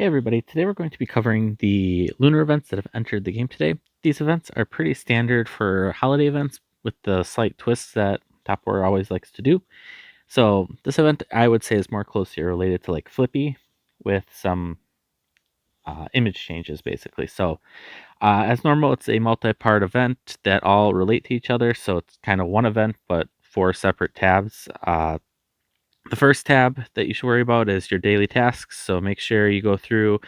Hey everybody, today we're going to be covering the lunar events that have entered the game today. These events are pretty standard for holiday events with the slight twists that Top War always likes to do. So this event I would say is more closely related to like Flippy with some image changes basically. So as normal, it's a multi-part event that all relate to each other. So it's kind of one event, but four separate tabs. The first tab that you should worry about is your daily tasks. So make sure you go through,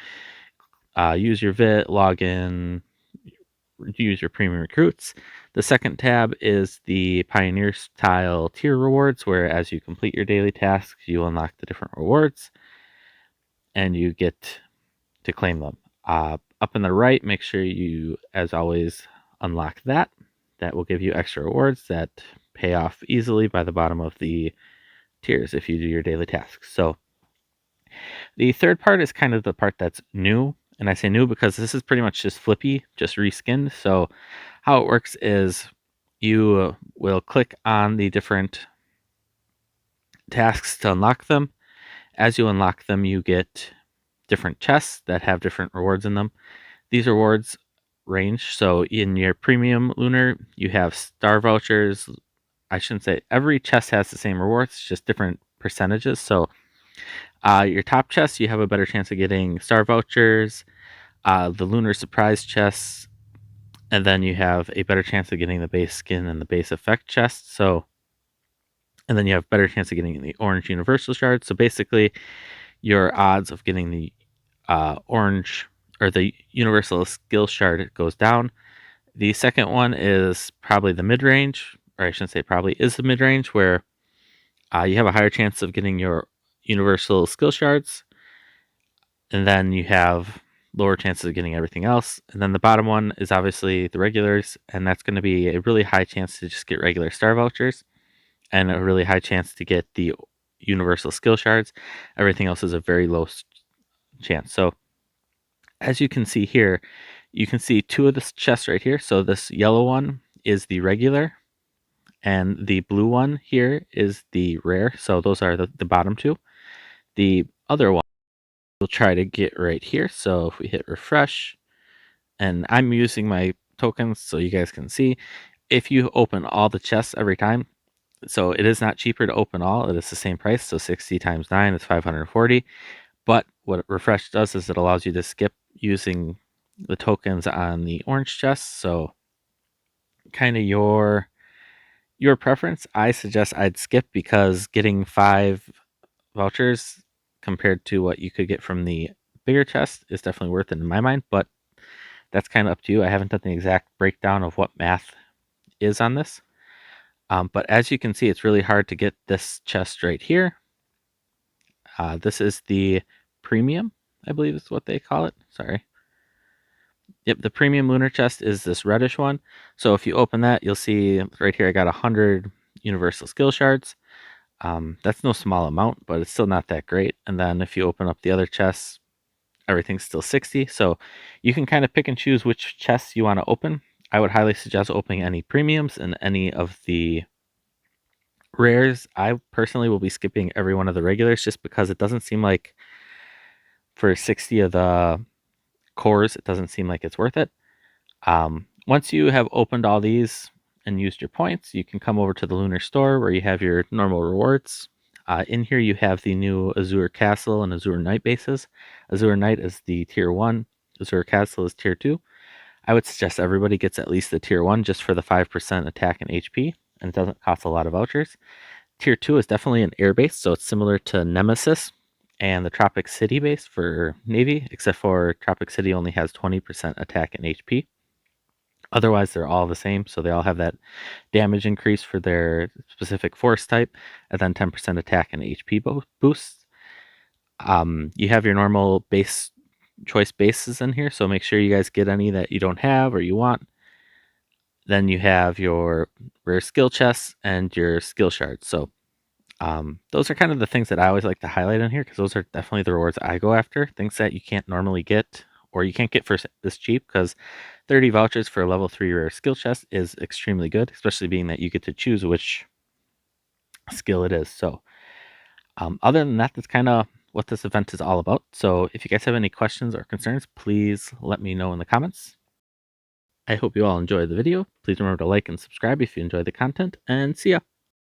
use your VIT, log in, use your premium recruits. The second tab is the Pioneer style tier rewards, where as you complete your daily tasks, you unlock the different rewards and you get to claim them. Up in the right, make sure you, as always, unlock that. That will give you extra rewards that pay off easily by the bottom of the tiers if you do your daily tasks. So the third part is kind of the part that's new. And I say new because this is pretty much just Flippy, just reskinned. So how it works is you will click on the different tasks to unlock them. As you unlock them, you get different chests that have different rewards in them. These rewards range. So in your premium lunar, you have star vouchers. I shouldn't say every chest has the same rewards, just different percentages. So your top chest, you have a better chance of getting star vouchers. The lunar surprise chests, and then you have a better chance of getting the base skin and the base effect chest. So, and then you have better chance of getting the orange universal shard. So basically, your odds of getting the orange or the universal skill shard goes down. The second one is probably the mid range, or I shouldn't say probably is the mid range, where you have a higher chance of getting your universal skill shards, and then you have lower chances of getting everything else. And then the bottom one is obviously the regulars, and that's going to be a really high chance to just get regular star vouchers and a really high chance to get the universal skill shards. Everything else is a very low chance. So as you can see here, you can see two of the chests right here. So this yellow one is the regular, and the blue one here is the rare. So those are the bottom two. The other one we'll try to get right here. So if we hit refresh, and I'm using my tokens so you guys can see, if you open all the chests every time, so it is not cheaper to open all, it is the same price. So 60 times 9 is 540. But what refresh does is it allows you to skip using the tokens on the orange chests. So kind of your preference. I suggest I'd skip, because getting 5 vouchers compared to what you could get from the bigger chest is definitely worth it in my mind, but that's kind of up to you. I haven't done the exact breakdown of what math is on this. But as you can see, it's really hard to get this chest right here. This is the premium, I believe is what they call it. Sorry. Yep, the premium lunar chest is this reddish one. So if you open that, you'll see right here I got 100 universal skill shards. That's no small amount, but it's still not that great. And then if you open up the other chests, everything's still 60. So you can kind of pick and choose which chests you want to open. I would highly suggest opening any premiums and any of the rares. I personally will be skipping every one of the regulars, just because it doesn't seem like for 60 of the cores, it doesn't seem like it's worth it. Once you have opened all these and used your points, you can come over to the Lunar Store where you have your normal rewards. In here you have the new Azure Castle and Azure Knight bases. Azure Knight is the tier 1, Azure Castle is tier 2. I would suggest everybody gets at least the tier 1 just for the 5% attack and HP, and it doesn't cost a lot of vouchers. Tier 2 is definitely an air base, so it's similar to Nemesis and the Tropic City base for Navy, except for Tropic City only has 20% attack and HP. Otherwise, they're all the same, so they all have that damage increase for their specific force type, and then 10% attack and HP boosts. You have your normal base choice bases in here, so make sure you guys get any that you don't have or you want. Then you have your rare skill chests and your skill shards. So those are kind of the things that I always like to highlight in here, because those are definitely the rewards I go after. Things that you can't normally get, or you can't get for this cheap, because 30 vouchers for a level 3 rare skill chest is extremely good, especially being that you get to choose which skill it is. So other than that, that's kind of what this event is all about. So if you guys have any questions or concerns, please let me know in the comments. I hope you all enjoyed the video. Please remember to like and subscribe if you enjoy the content, and see ya.